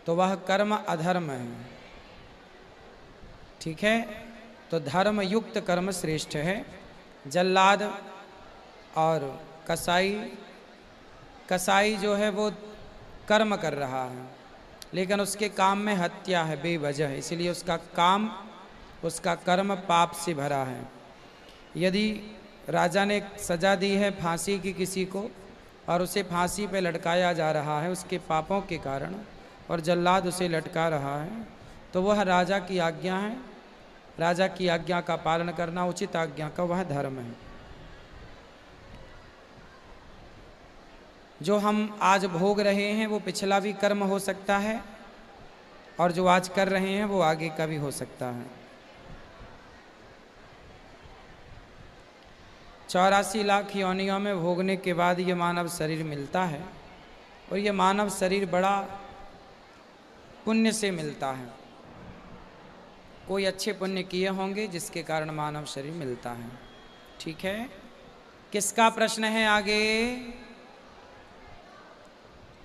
तो वह कर्म अधर्म है। ठीक है, तो धर्म युक्त कर्म श्रेष्ठ है। जल्लाद और कसाई जो है वो कर्म कर रहा है, लेकिन उसके काम में हत्या है बेवजह, इसलिए उसका काम, उसका कर्म पाप से भरा है। यदि राजा ने सजा दी है फांसी की किसी को और उसे फांसी पे लटकाया जा रहा है उसके पापों के कारण, और जल्लाद उसे लटका रहा है, तो वह राजा की आज्ञा है। राजा की आज्ञा का पालन करना, उचित आज्ञा का, वह धर्म है। जो हम आज भोग रहे हैं वो पिछला भी कर्म हो सकता है, और जो आज कर रहे हैं वो आगे का भी हो सकता है। 84 लाख योनियों में भोगने के बाद ये मानव शरीर मिलता है, और ये मानव शरीर बड़ा पुण्य से मिलता है। कोई अच्छे पुण्य किए होंगे जिसके कारण मानव शरीर मिलता है। ठीक है, किसका प्रश्न है आगे?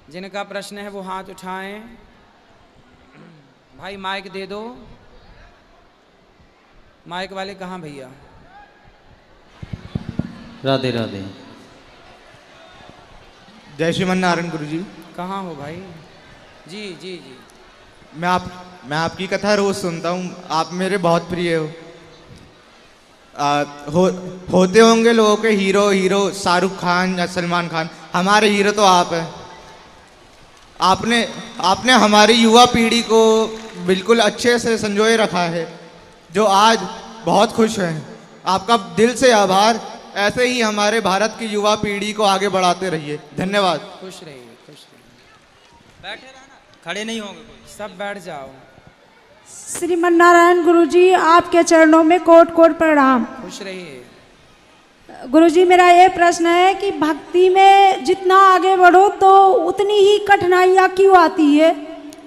जिनका प्रश्न है वो हाथ उठाएं। भाई माइक दे दो। माइक वाले कहाँ भैया? राधे राधे। जय श्रीमन नारायण गुरु जी। कहाँ हो भाई? जी जी जी। मैं आपकी कथा रोज सुनता हूँ, आप मेरे बहुत प्रिय हो। होते होंगे लोगों के हीरो शाहरुख खान या सलमान खान, हमारे हीरो तो आप हैं। आपने हमारी युवा पीढ़ी को बिल्कुल अच्छे से संजोए रखा है, जो आज बहुत खुश हैं। आपका दिल से आभार। ऐसे ही हमारे भारत की युवा पीढ़ी को आगे बढ़ाते रहिए। धन्यवाद। खुश रहिए, खुश रहिए। बैठे रहना, खड़े नहीं होंगे कोई। सब बैठ जाओ। श्रीमन नारायण गुरुजी, आपके चरणों में कोट कोट प्रणाम। खुश रहिए। गुरुजी, मेरा ये प्रश्न है कि भक्ति में जितना आगे बढ़ो तो उतनी ही कठिनाइयाँ क्यों आती है?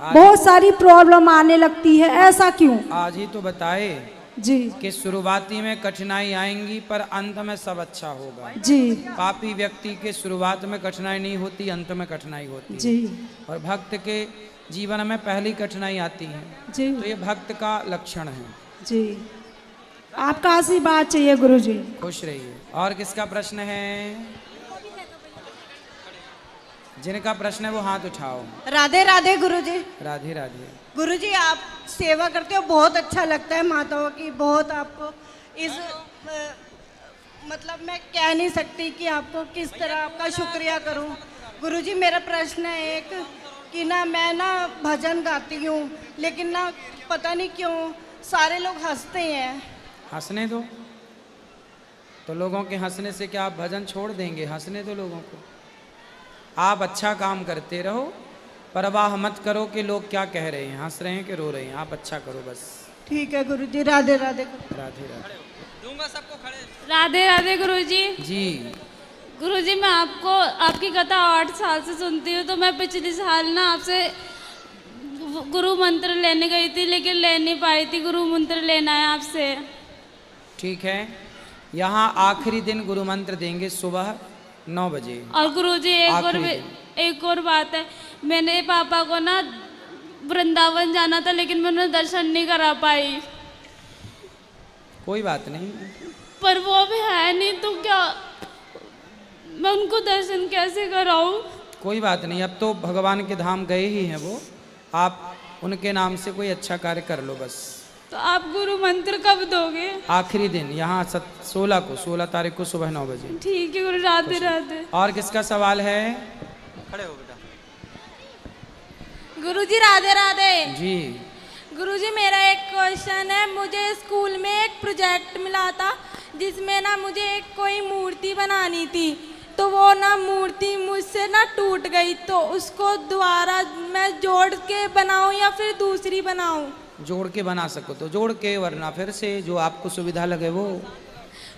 बहुत सारी प्रॉब्लम आने लगती है, ऐसा क्यों? आज ही तो बताए जी कि शुरुआती में कठिनाई आएंगी पर अंत में सब अच्छा होगा। जी पापी व्यक्ति के शुरुआत में कठिनाई नहीं होती, अंत में कठिनाई होती जी है। और भक्त के जीवन में पहली कठिनाई आती है, जी तो ये भक्त का लक्षण है। जी, आपका आशीर्वाद चाहिए गुरुजी। खुश रहिए। और किसका प्रश्न है? जिनका प्रश्न है वो हाथ उठाओ। राधे राधे गुरुजी। राधे राधे। गुरुजी, आप सेवा करते हो, बहुत अच्छा लगता है माताओं की। बहुत आपको इस मतलब मैं कह नहीं सकती कि आपको किस तरह आपका शुक्रिया करूं। गुरुजी, मेरा प्रश्न है एक कि ना मैं ना भजन गाती हूँ, लेकिन ना पता नहीं क्यों सारे लोग हंसते हैं। हंसने दो, तो लोगों के हंसने से क्या आप भजन छोड़ देंगे? हंसने दो लोगों को। आप अच्छा काम करते रहो, परवाह मत करो कि लोग क्या कह रहे हैं, हंस रहे हैं कि रो रहे हैं। आप अच्छा करो बस। ठीक है गुरुजी। राधे राधे। राधे राधे। दूंगा सबको खड़े। राधे राधे गुरुजी। जी। गुरुजी, मैं आपकी कथा 8 साल से सुनती हूँ। तो मैं पिछले साल ना आपसे गुरु मंत्र लेने गई थी, लेकिन ले नहीं पाई थी। गुरु मंत्र लेना है आपसे। ठीक है, यहाँ आखिरी दिन गुरु मंत्र देंगे सुबह 9 बजे। और गुरुजी एक और बात है, मैंने पापा को ना वृंदावन जाना था, लेकिन मैं उन्हें दर्शन नहीं करा पाई। कोई बात नहीं, पर वो भी है नहीं, तो क्या मैं उनको दर्शन कैसे कराऊं? कोई बात नहीं, अब तो भगवान के धाम गए ही हैं वो। आप उनके नाम से कोई अच्छा कार्य कर लो बस। तो आप गुरु मंत्र कब दोगे? आखिरी दिन, यहाँ 16 तारीख को सुबह 9 बजे। ठीक है गुरु। राधे राधे। और किसका सवाल है? खड़े हो बेटा। गुरुजी राधे राधे। जी। गुरुजी, मेरा एक क्वेश्चन है। मुझे स्कूल में एक प्रोजेक्ट मिला था जिसमें ना मुझे एक कोई मूर्ति बनानी थी, तो वो ना मूर्ति मुझसे ना टूट गई, तो उसको दोबारा मैं जोड़ के बनाऊं या फिर दूसरी बनाऊं? जोड़ के बना सको तो जोड़ के, वरना फिर से जो आपको सुविधा लगे वो।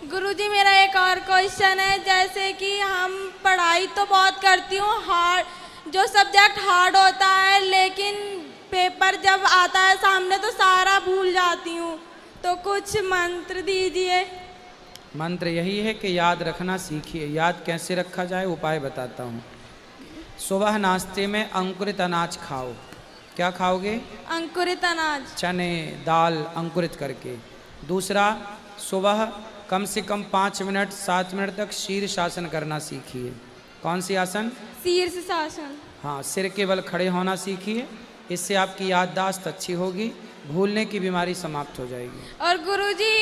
गुरुजी, मेरा एक और क्वेश्चन है। जैसे कि हम पढ़ाई तो बहुत करती हूँ, हार्ड जो सब्जेक्ट हार्ड होता है, लेकिन पेपर जब आता है सामने तो सारा भूल जाती हूँ, तो कुछ मंत्र दीजिए। मंत्र यही है कि याद रखना सीखिए। याद कैसे रखा जाए उपाय बताता हूँ। सुबह नाश्ते में अंकुरित अनाज खाओ, क्या खाओगे? अंकुरित अनाज। चने दाल अंकुरित करके। दूसरा, सुबह कम से कम 5 मिनट 7 मिनट तक शीर्षासन करना सीखिए। कौन सी आसन? शीर्षासन। हाँ, सिर के बल खड़े होना सीखिए। इससे आपकी याददाश्त अच्छी होगी, भूलने की बीमारी समाप्त हो जाएगी। और गुरुजी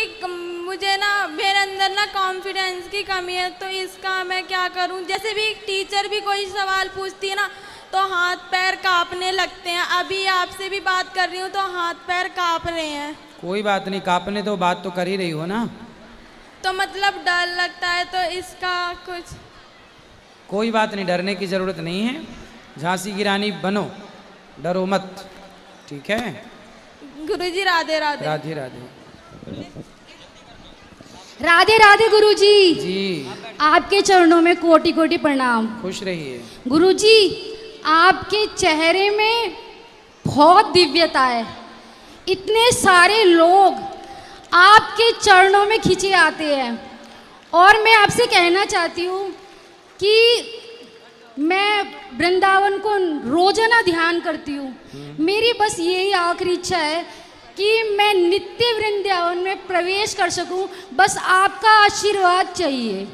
मुझे ना मेरे अंदर ना कॉन्फिडेंस की कमी है, तो इसका मैं क्या करूं? जैसे भी टीचर भी कोई सवाल पूछती है ना तो हाथ पैर कांपने लगते हैं। अभी आपसे भी बात कर रही हूँ तो हाथ पैर कांप रहे हैं। कोई बात नहीं, कांपने तो बात तो कर ही रही हो ना। तो मतलब डर लगता है, तो इसका कुछ? कोई बात नहीं, डरने की ज़रूरत नहीं है। झांसी की रानी बनो, डरो मत, ठीक है? गुरुजी राधे राधे। राधे राधे। राधे राधे गुरुजी। जी, आपके चरणों में कोटि कोटि प्रणाम। खुश रहिए। गुरुजी, आपके चेहरे में बहुत दिव्यता है। इतने सारे लोग आपके चरणों में खिंचे आते हैं, और मैं आपसे कहना चाहती हूँ कि मैं वृंदावन को रोजाना ध्यान करती हूँ। मेरी बस यही आखिरी इच्छा है कि मैं नित्य वृंदावन में प्रवेश कर सकूं। बस आपका आशीर्वाद चाहिए।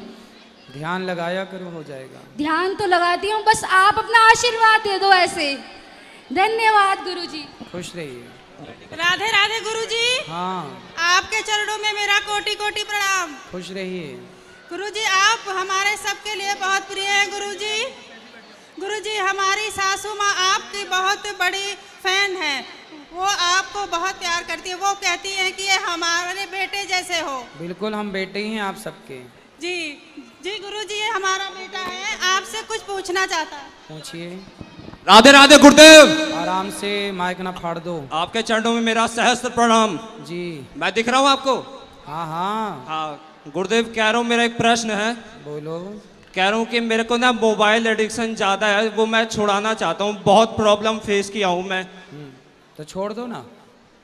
ध्यान लगाया करो, हो जाएगा। ध्यान तो लगाती हूँ, बस आप अपना आशीर्वाद दे दो ऐसे। धन्यवाद गुरुजी। खुश रहिए। राधे राधे गुरुजी। हाँ, आपके चरणों में मेरा कोटि कोटि प्रणाम। खुश रहिए। गुरुजी, आप हमारे सबके लिए बहुत प्रिय हैं गुरुजी। गुरुजी, हमारी सासू माँ आपकी बहुत बड़ी फैन है। वो आपको बहुत प्यार करती है। वो कहती हैं कि ये हमारे बेटे जैसे हो। बिल्कुल, हम बेटे ही हैं आप सबके। जी जी गुरुजी, ये हमारा बेटा है, आपसे कुछ पूछना चाहता है। पूछिए। राधे राधे गुरुदेव। आराम से, माइक ना फाड़ दो। आपके चरणों में मेरा सहस्त्र प्रणाम। जी। मैं दिख रहा हूँ आपको? हाँ हाँ, हाँ गुरुदेव, कह रहा हूँ मेरा एक प्रश्न है। बोलो। कह रहा हूँ कि मेरे को ना मोबाइल एडिक्शन ज़्यादा है, वो मैं छुड़ाना चाहता हूँ। बहुत प्रॉब्लम फेस किया हूँ मैं। तो छोड़ दो ना।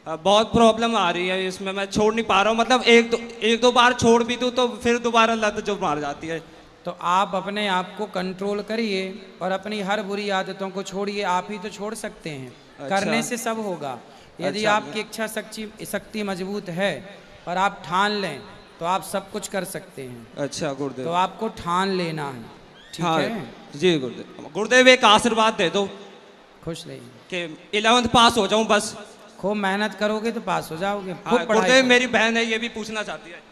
बहुत प्रॉब्लम आ रही है इसमें, मैं छोड़ नहीं पा रहा हूँ। मतलब एक दो बार छोड़ भी दूँ तो फिर दोबारा लत जो मार जाती है। तो आप अपने आप को कंट्रोल करिए और अपनी हर बुरी आदतों को छोड़िए। आप ही तो छोड़ सकते हैं। अच्छा। करने से सब होगा। यदि अच्छा। आपकी इच्छा शक्ति मजबूत है और आप ठान लें तो आप सब कुछ कर सकते हैं। अच्छा गुरुदेव। तो आपको ठान लेना है, ठीक हाँ है? जी गुरुदेव। गुरुदेव, एक आशीर्वाद दे दो खुश रहिए। कि 11th पास हो जाऊं बस। खूब मेहनत करोगे तो पास हो जाओगे। हाँ, खूब पढ़ाई गुरुदेव करो। मेरी बहन है, ये भी पूछना चाहती है।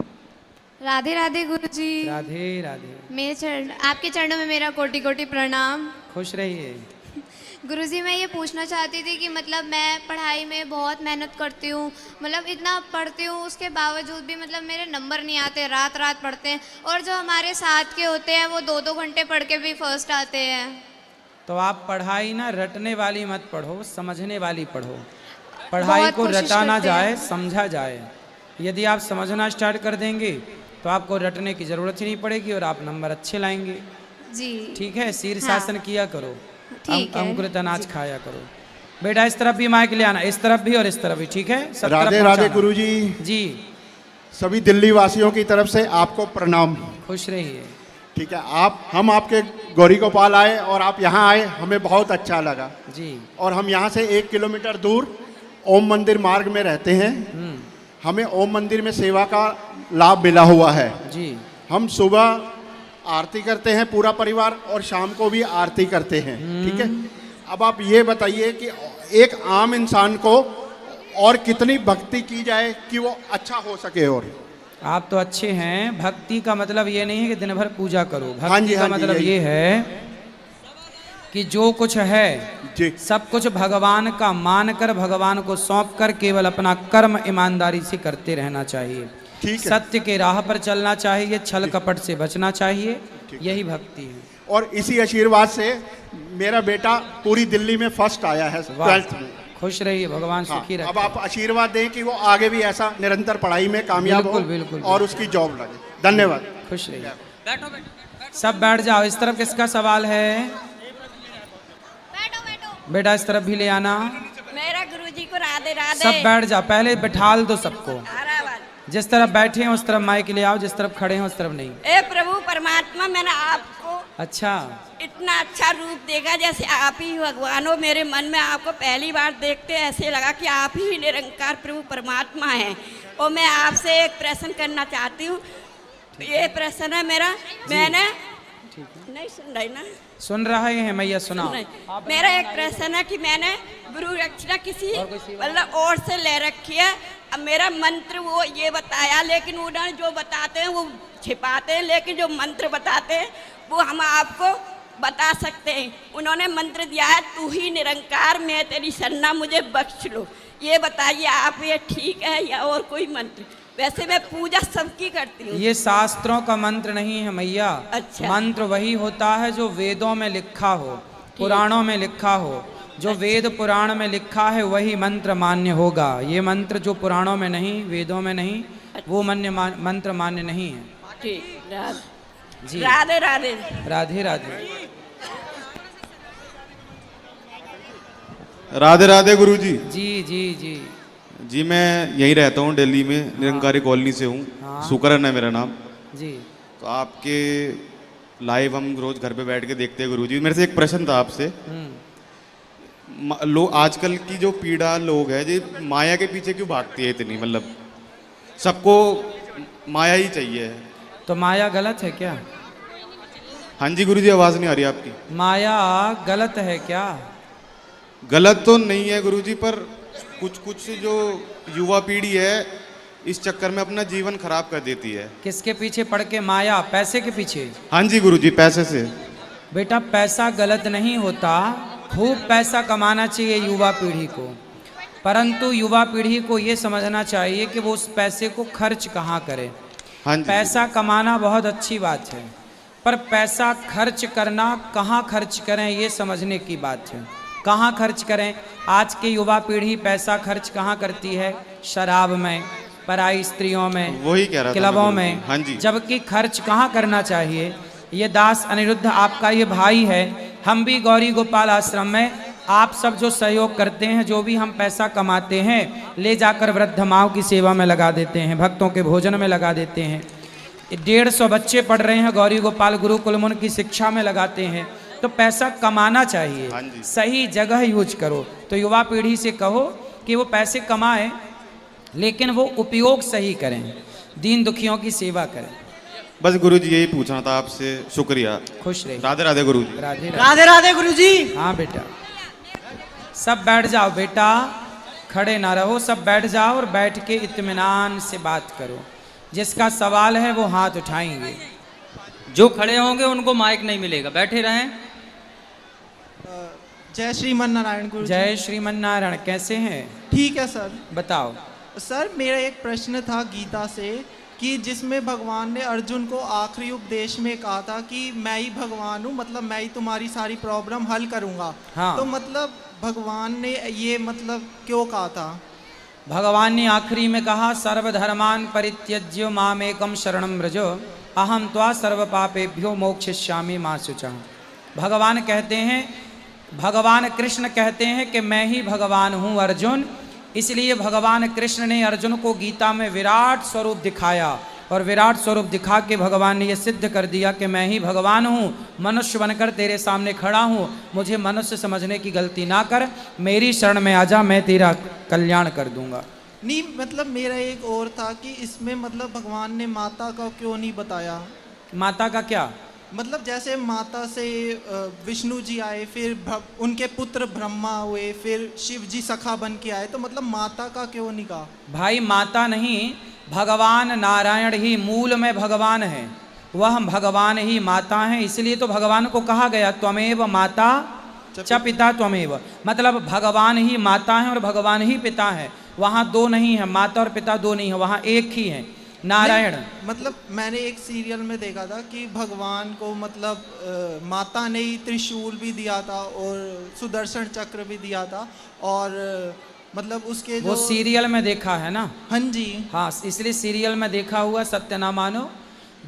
राधे राधे गुरुजी। राधे राधे। मेरे चरण, आपके चरणों में मेरा कोटि कोटि प्रणाम। खुश रहिए। गुरुजी, मैं ये पूछना चाहती थी कि मतलब मैं पढ़ाई में बहुत मेहनत करती हूँ, मतलब इतना पढ़ती हूँ, उसके बावजूद भी मतलब मेरे नंबर नहीं आते। रात रात पढ़ते हैं, और जो हमारे साथ के होते हैं वो 2-2 घंटे पढ़ के भी फर्स्ट आते हैं। तो आप पढ़ाई ना रटने वाली मत पढ़ो, समझने वाली पढ़ो। पढ़ाई बहुत को कोशिश रटा ना करते हैं। जाए, समझा जाए। यदि आप समझना स्टार्ट कर देंगे तो आपको रटने की ज़रूरत ही नहीं पड़ेगी और आप नंबर अच्छे लाएंगे। जी ठीक है? शीर्षासन किया करो, ठीक है। अंकुरित अनाज खाया करो। बेटा इस तरफ भी माइक ले आना, इस तरफ भी और इस तरफ भी, ठीक है? सब तरफ राधे राधे पहुंचाना। गुरुजी। जी। सभी दिल्ली वासियों की तरफ से आपको प्रणाम। खुश रहिए। ठीक है, हम आपके गौरी गोपाल आए और आप यहाँ आए, हमें बहुत अच्छा लगा जी। और हम यहाँ से 1 किलोमीटर दूर ओम मंदिर मार्ग में रहते हैं। हमें ओम मंदिर में सेवा का लाभ मिला हुआ है जी। हम सुबह आरती करते हैं पूरा परिवार और शाम को भी आरती करते हैं। ठीक है, अब आप ये बताइए कि एक आम इंसान को और कितनी भक्ति की जाए कि वो अच्छा हो सके। और आप तो अच्छे हैं। भक्ति का मतलब ये नहीं है कि दिन भर पूजा करो। भक्ति हाँ जी, का हाँ जी, मतलब यही। ये है कि जो कुछ है जी सब कुछ भगवान का मानकर, भगवान को सौंप कर केवल अपना कर्म ईमानदारी से करते रहना चाहिए। ठीक है। सत्य के राह पर चलना चाहिए, छल कपट से बचना चाहिए। यही भक्ति है। और इसी आशीर्वाद से मेरा बेटा पूरी दिल्ली में फर्स्ट आया है वाह। 12th में। खुश रहिए, भगवान हाँ, सुखी रखे। अब आप आशीर्वाद दें कि वो आगे भी ऐसा निरंतर पढ़ाई में कामयाब बिल्कुल, हो बिल्कुल, और उसकी जॉब लगे। धन्यवाद। खुश रहिए। बैठो बैठो। सब बैठ जाओ। इस तरफ किसका सवाल है? बैठो बैठो। बेटा इस तरफ भी ले आना। मेरा गुरुजी को राधे राधे। सब बैठ जाओ, पहले बिठाल दो सबको। जिस तरफ बैठे हैं उस तरफ माइक ले आओ, जिस तरफ खड़े हैं उस तरफ नहीं। ए प्रभु परमात्मा, मैंने आपको अच्छा, इतना अच्छा रूप देखा जैसे आप ही भगवान हो। मेरे मन में आपको पहली बार देखते ऐसे लगा कि आप ही निरंकार प्रभु परमात्मा हैं। और मैं आपसे एक प्रश्न करना चाहती हूँ। ये प्रश्न है मेरा, मैंने नहीं सुन रही ना, सुन रहा है मैया, सुनाओ। मेरा एक प्रश्न है कि मैंने गुरु रक्षा किसी मतलब और से ले रखी है। अब मेरा मंत्र वो ये बताया, लेकिन उन्होंने जो बताते हैं वो छिपाते हैं, लेकिन जो मंत्र बताते हैं वो हम आपको बता सकते हैं। उन्होंने मंत्र दिया है, तू ही निरंकार, मैं तेरी शरणा, मुझे बख्श लो। ये बताइए आप, ये ठीक है या और कोई मंत्र? वैसे मैं पूजा सबकी करती हूँ। ये शास्त्रों का मंत्र नहीं है मैया। अच्छा। मंत्र वही होता है जो वेदों में लिखा हो, पुराणों में लिखा हो। जो वेद पुराण में लिखा है वही मंत्र मान्य होगा। ये मंत्र जो पुराणों में नहीं, वेदों में नहीं, वो मंत्र मान्य नहीं है। ठीक, जी, राधे राधे। राधे राधे। राधे राधे गुरुजी। जी जी जी जी, मैं यहीं रहता हूँ, दिल्ली में, निरंकारी कॉलोनी से हूँ। हाँ। सुकरन है मेरा नाम। जी। तो आपके लाइव हम रोज घर पे बैठ के देखते हैं गुरुजी। मेरे से एक प्रश्न था आपसे। लोग आजकल की जो पीड़ा लोग है जी, माया के पीछे क्यों भागती है इतनी? मतलब सबको माया ही चाहिए। तो माया गलत है क्या? हाँ जी गुरुजी, आवाज़ नहीं आ रही आपकी। माया गलत है क्या? गलत तो नहीं है गुरुजी, पर कुछ जो युवा पीढ़ी है इस चक्कर में अपना जीवन खराब कर देती है। किसके पीछे पड़ के? माया, पैसे के पीछे। हाँ जी गुरुजी, पैसे से। बेटा पैसा गलत नहीं होता, खूब पैसा कमाना चाहिए युवा पीढ़ी को, परंतु युवा पीढ़ी को ये समझना चाहिए कि वो उस पैसे को खर्च कहाँ करे। हाँ जी। पैसा कमाना बहुत अच्छी बात है, पर पैसा खर्च करना कहाँ खर्च करें ये समझने की बात है। कहाँ खर्च करें? आज की युवा पीढ़ी पैसा खर्च कहाँ करती है? शराब में, पराई स्त्रियों में, वही कह रहा था, क्लबों में। हाँ जी। जबकि खर्च कहाँ करना चाहिए? ये दास अनिरुद्ध आपका ये भाई है, हम भी गौरी गोपाल आश्रम में आप सब जो सहयोग करते हैं, जो भी हम पैसा कमाते हैं, ले जाकर वृद्ध माओं की सेवा में लगा देते हैं, भक्तों के भोजन में लगा देते हैं। 150 बच्चे पढ़ रहे हैं गौरी गोपाल गुरुकुल में, उनकी शिक्षा में लगाते हैं। तो पैसा कमाना चाहिए, सही जगह यूज करो। तो युवा पीढ़ी से कहो कि वो पैसे कमाएं, लेकिन वो उपयोग सही करें, दीन दुखियों की सेवा करें। बस गुरुजी यही पूछना था आपसे। शुक्रिया, खुश रहिए। राधे राधे गुरुजी। राधे राधे राधे गुरुजी। हाँ बेटा, सब बैठ जाओ बेटा, खड़े ना रहो, सब बैठ जाओ और बैठ के इत्मीनान से बात करो। जिसका सवाल है वो हाथ उठाएंगे, जो खड़े होंगे उनको माइक नहीं मिलेगा, बैठे रहें। जय श्रीमन नारायण गुरुजी। जय श्रीमन नारायण। कैसे हैं? ठीक है सर। बताओ सर, मेरा एक प्रश्न था गीता से, कि जिसमें भगवान ने अर्जुन को आखिरी उपदेश में कहा था कि मैं ही भगवान हूँ, मतलब मैं ही तुम्हारी सारी प्रॉब्लम हल करूँगा। हाँ। तो मतलब भगवान ने ये मतलब क्यों कहा था? भगवान ने आखिरी में कहा, सर्वधर्मान परित्यज्य मामेकम शरणं व्रज, अहम त्वा सर्व पापेभ्यो मोक्षयिष्यामि मा शुचः। भगवान कहते हैं, भगवान कृष्ण कहते हैं कि मैं ही भगवान हूँ अर्जुन। इसलिए भगवान कृष्ण ने अर्जुन को गीता में विराट स्वरूप दिखाया, और विराट स्वरूप दिखा के भगवान ने यह सिद्ध कर दिया कि मैं ही भगवान हूँ, मनुष्य बनकर तेरे सामने खड़ा हूँ, मुझे मनुष्य समझने की गलती ना कर, मेरी शरण में आजा, मैं तेरा कल्याण कर दूंगा। नहीं, मतलब मेरा एक और था कि इसमें मतलब भगवान ने माता का क्यों नहीं बताया? माता का क्या मतलब? जैसे माता से विष्णु जी आए, फिर उनके पुत्र ब्रह्मा हुए, फिर शिव जी सखा बन के आए, तो मतलब माता का क्यों नहीं कहा? भाई माता नहीं, भगवान नारायण ही मूल में भगवान है, वह भगवान ही माता हैं। इसलिए तो भगवान को कहा गया त्वमेव माता च पिता त्वमेव, मतलब भगवान ही माता हैं और भगवान ही पिता हैं। वहाँ दो नहीं है, माता और पिता दो नहीं है, वहाँ एक ही है, नारायण। मतलब मैंने एक सीरियल में देखा था कि भगवान को मतलब माता ने ही त्रिशूल भी दिया था और सुदर्शन चक्र भी दिया था, और मतलब उसके वो सीरियल में देखा है ना? हाँ जी। हाँ, इसलिए सीरियल में देखा हुआ सत्य ना मानो।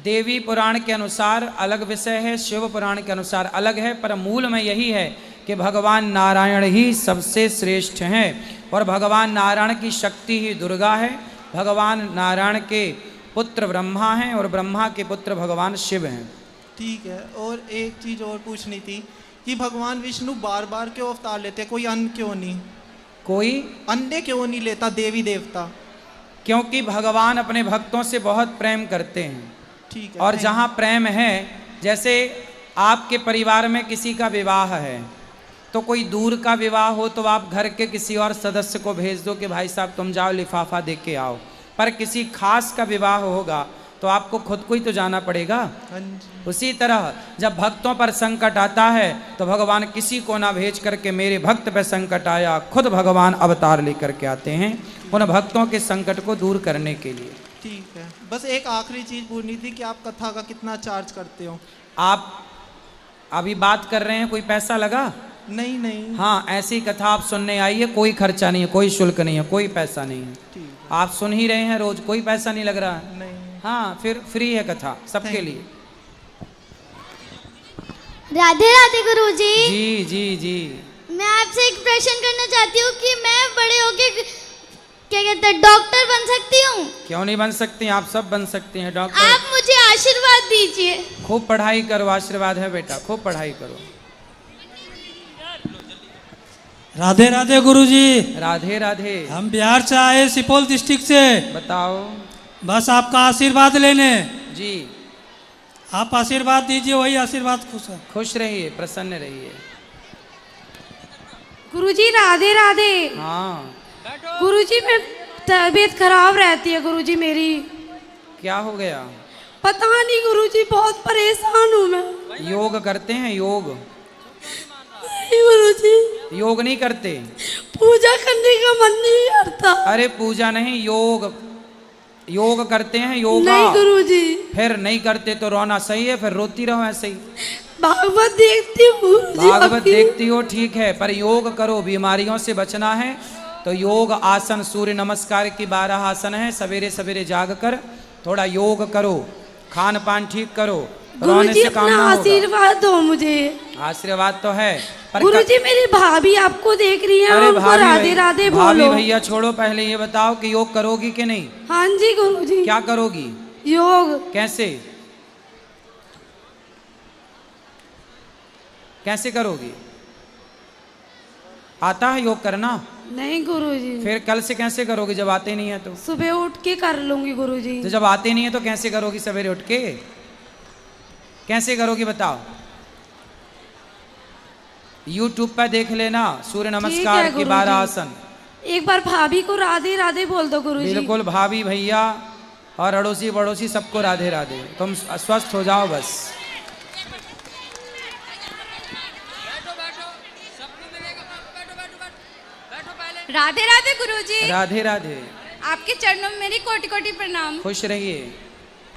देवी पुराण के अनुसार अलग विषय है, शिव पुराण के अनुसार अलग है, पर मूल में यही है कि भगवान नारायण ही सबसे श्रेष्ठ हैं, और भगवान नारायण की शक्ति ही दुर्गा है। भगवान नारायण के पुत्र ब्रह्मा हैं और ब्रह्मा के पुत्र भगवान शिव हैं। ठीक है। और एक चीज़ और पूछनी थी कि भगवान विष्णु बार बार क्यों अवतार लेते, कोई अन्य क्यों नहीं, कोई अन्य क्यों नहीं लेता देवी देवता? क्योंकि भगवान अपने भक्तों से बहुत प्रेम करते हैं। ठीक है। और जहाँ प्रेम है, जैसे आपके परिवार में किसी का विवाह है, तो कोई दूर का विवाह हो तो आप घर के किसी और सदस्य को भेज दो कि भाई साहब तुम जाओ लिफाफा दे के आओ। पर किसी खास का विवाह होगा तो आपको खुद को ही तो जाना पड़ेगा। उसी तरह जब भक्तों पर संकट आता है तो भगवान किसी को ना भेज करके मेरे भक्त पे संकट आया, खुद भगवान अवतार लेकर के आते हैं उन भक्तों के संकट को दूर करने के लिए। ठीक है। बस एक आखिरी चीज़ पूछनी थी कि आप कथा का कितना चार्ज करते हो? आप अभी बात कर रहे हैं, कोई पैसा लगा? नहीं नहीं। हाँ, ऐसी कथा आप सुनने आइए, कोई खर्चा नहीं है, कोई शुल्क नहीं है, कोई पैसा नहीं है। आप सुन ही रहे हैं रोज, कोई पैसा नहीं लग रहा है। नहीं। हाँ, फिर फ्री है कथा सबके लिए। राधे राधे गुरुजी। जी जी जी। मैं आपसे एक प्रश्न करना चाहती हूँ कि मैं बड़े होके क्या कहते हैं डॉक्टर बन सकती हूँ? क्यों नहीं बन सकती, आप सब बन सकती हैं डॉक्टर। आप मुझे आशीर्वाद दीजिए। खूब पढ़ाई करो, आशीर्वाद है बेटा, खूब पढ़ाई करो। राधे राधे गुरुजी। राधे राधे। हम बिहार से आए, सुपौल डिस्ट्रिक्ट से। बताओ। बस आपका आशीर्वाद लेने। जी। आप आशीर्वाद दीजिए, वही आशीर्वाद खुश है। खुश रहिए, प्रसन्न रहिए। गुरुजी राधे राधे। हाँ। गुरुजी मैं तबीयत खराब रहती है गुरुजी मेरी। क्या हो गया? पता नहीं गुरुजी, बहुत परेशान हूँ मैं। योग करते हैं? योग नहीं गुरुजी। योग नहीं करते? पूजा करने का मन नहीं करता। अरे पूजा नहीं, योग योग करते हैं, योगा। नहीं गुरुजी। फिर नहीं करते तो रोना सही है, फिर रोती रहो ऐसे ही। भागवत देखती हूँ। भागवत देखती हो, ठीक है, पर योग करो, बीमारियों से बचना है तो योग आसन, सूर्य नमस्कार की 12 आसन है, सवेरे सवेरे जाग कर थोड़ा योग करो, खान पान ठीक करो, रोने से काम ना होगा। आशीर्वाद दो मुझे। आशीर्वाद तो है पर गुरुजी मेरी भाभी आपको देख रही है, उनको राधे राधे बोलो। भाभी भैया छोड़ो, पहले ये बताओ कि योग करोगी कि नहीं? हाँ जी गुरुजी। क्या करोगी? योग। कैसे कैसे करोगी? आता है योग करना? नहीं गुरुजी। फिर कल से कैसे करोगी जब आते नहीं है तो? सुबह उठ के कर लूंगी गुरुजी। तो जब आते नहीं है तो कैसे करोगी सवेरे उठ के? कैसे करोगी बताओ? YouTube पर देख लेना, सूर्य नमस्कार की 12 आसन। एक बार भाभी को राधे राधे बोल दो गुरुजी। बिल्कुल, भाभी भैया और अड़ोसी पड़ोसी सबको राधे राधे। तुम स्वस्थ हो जाओ बस। राधे राधे गुरुजी। राधे राधे। आपके चरणों में मेरी कोटि कोटि प्रणाम। खुश रहिए।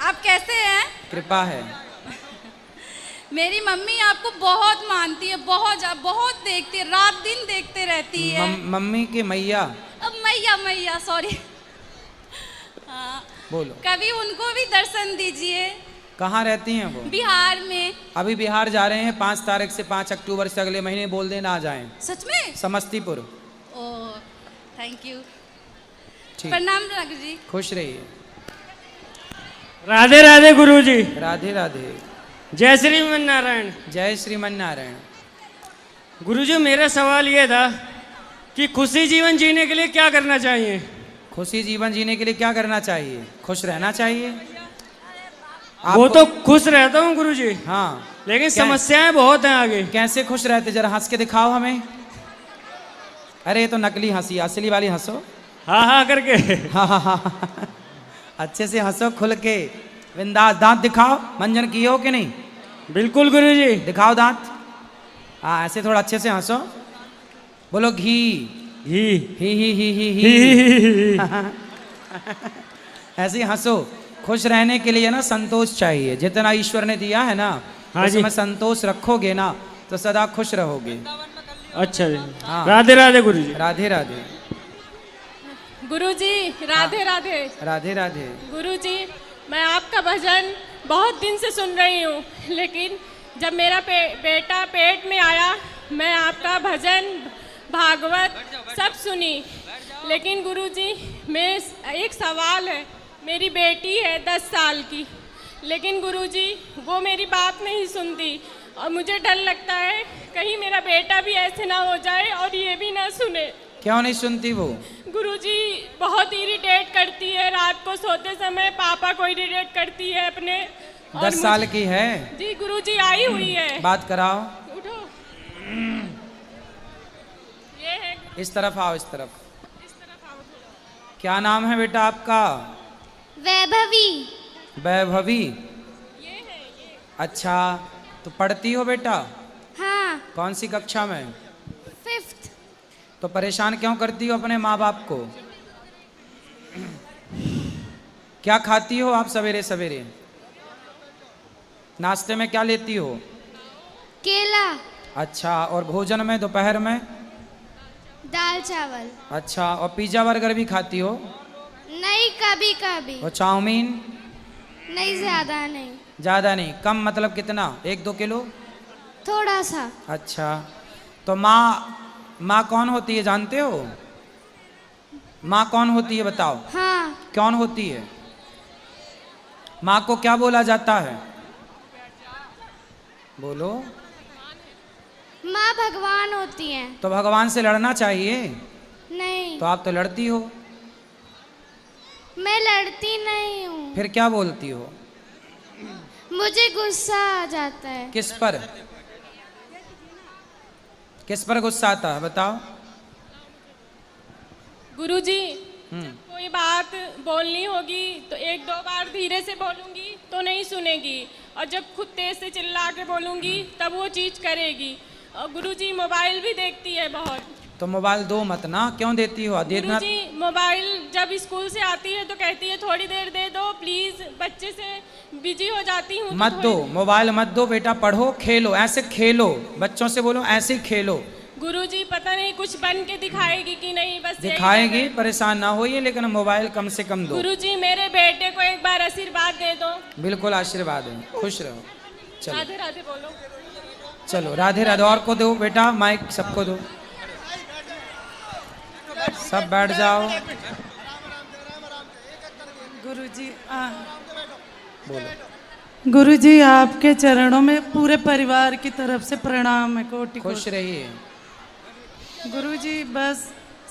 आप कैसे हैं? कृपा है। मेरी मम्मी आपको बहुत मानती है, बहुत देखती है, रात दिन देखते रहती है। मम्मी के मैया? अब मैया सॉरी। हाँ, बोलो। कभी उनको भी दर्शन दीजिए। कहाँ रहती हैं वो? बिहार में। अभी बिहार जा रहे हैं 5 तारीख से 5 अक्टूबर से, अगले महीने बोल देना आ जाएं। सच में? समस्तीपुर। Oh thank you. ठीक। प्रणाम गुरुजी। खुश रहिए। राधे राधे गुरुजी। राधे राधे। जय श्रीमन नारायण। जय श्रीमन नारायण। गुरुजी मेरा सवाल ये था कि खुशी जीवन जीने के लिए क्या करना चाहिए? खुशी जीवन जीने के लिए क्या करना चाहिए? खुश रहना चाहिए। वो तो खुश रहता हूँ गुरुजी। हाँ, लेकिन समस्याएं बहुत हैं आगे। कैसे खुश रहते, जरा हंस के दिखाओ हमें। अरे ये तो नकली हंसी, असली वाली हंसो। हाँ हाँ करके। हाँ हाँ हाँ अच्छे से हंसो, खुल के, बिंदास। दांत दिखाओ, मंजन किए हो कि नहीं? बिल्कुल गुरुजी। दिखाओ दांत। हाँ, ऐसे थोड़ा अच्छे से हंसो। बोलो घी घी ही ही ही ही ही। ऐसे ही हंसो। खुश रहने के लिए ना संतोष चाहिए, जितना ईश्वर ने दिया है ना, हाँ उसमें संतोष रखोगे ना तो सदा खुश रहोगे। अच्छा जी। हाँ। राधे राधे गुरुजी। राधे राधे। गुरुजी राधे राधे। राधे राधे। गुरुजी मैं आपका भजन बहुत दिन से सुन रही हूँ, लेकिन जब मेरा बेटा पेट में आया मैं आपका भजन भागवत सब सुनी। लेकिन गुरुजी मैं एक सवाल है, मेरी बेटी है 10 साल की, लेकिन गुरुजी वो मेरी बात नहीं सुनती और मुझे डर लगता है कहीं मेरा बेटा भी ऐसे ना हो जाए और ये भी ना सुने। क्यों नहीं सुनती वो? गुरुजी बहुत इरिटेट करती है, रात को सोते समय पापा को इरिटेट करती है अपने। 10 साल की है? जी गुरुजी आई हुई है। बात कराओ। उठो। ये है। इस तरफ आओ, इस तरफ। क्या नाम है बेटा आपका? वैभवी। वैभवी। अच्छा, तो पढ़ती हो बेटा? हाँ। कौन सी कक्षा में? 5th। तो परेशान क्यों करती हो अपने माँ बाप को? क्या खाती हो आप सवेरे सवेरे? नाश्ते में क्या लेती हो? केला। अच्छा, और भोजन में दोपहर में? दाल चावल। अच्छा, और पिज्जा बर्गर भी खाती हो? नहीं, कभी कभी। और चाउमीन? नहीं, ज्यादा नहीं। ज़्यादा नहीं, कम मतलब कितना? 1-2 किलो? थोड़ा सा। अच्छा, तो माँ कौन होती है जानते हो? माँ कौन होती है बताओ? हाँ। कौन होती है? माँ को क्या बोला जाता है? बोलो। माँ भगवान होती हैं। तो भगवान से लड़ना चाहिए। नहीं। तो आप तो लड़ती हो। मैं लड़ती नहीं हूँ। फिर क्या बोलती हो? मुझे गुस्सा आ जाता है। किस पर? किस पर गुस्सा आता है बताओ? गुरुजी जब कोई बात बोलनी होगी तो 1-2 बार धीरे से बोलूंगी तो नहीं सुनेगी, और जब खुद तेज से चिल्ला के बोलूंगी तब वो चीज करेगी। और गुरुजी मोबाइल भी देखती है बहुत। तो मोबाइल दो मत ना, क्यों देती हो? देना। गुरुजी मोबाइल जब स्कूल से आती है तो कहती है थोड़ी देर दे दो प्लीज, बच्चे से बिजी हो जाती हूँ। मत दो मोबाइल, मत दो बेटा, पढ़ो खेलो, ऐसे खेलो, बच्चों से बोलो ऐसे ही खेलो। गुरुजी पता नहीं कुछ बन के दिखाएगी कि नहीं, बस दिखाएगी, परेशान ना होइए, लेकिन मोबाइल कम से कम दो। गुरुजी मेरे बेटे को एक बार आशीर्वाद दे दो। बिल्कुल आशीर्वाद है, खुश रहो। चलो राधे राधे बोलो। चलो राधे राधे। और को दो बेटा, माइक सबको दो, सब बैठ जाओ। गुरुजी बोलो। गुरुजी आपके चरणों में पूरे परिवार की तरफ से प्रणाम है। कोटि खुश रहिए गुरुजी, बस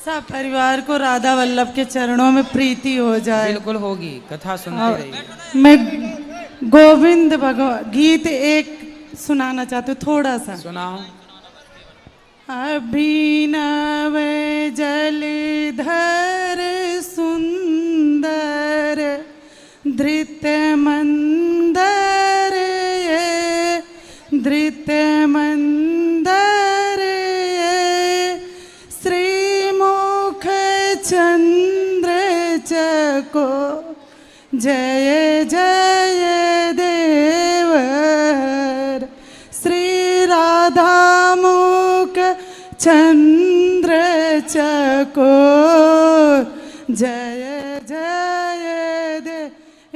सब परिवार को राधा वल्लभ के चरणों में प्रीति हो जाए। बिल्कुल होगी, कथा सुनते रहिए। मैं गोविंद भगवान गीत एक सुनाना चाहती हूँ, थोड़ा सा। सुनाओ। अभिनव जलधर सुंदर धृत मंदर, धृत मंदर, श्रीमुख चंद्र चको जय जय देवर, श्री राधा मुख चंद्र चको जय जय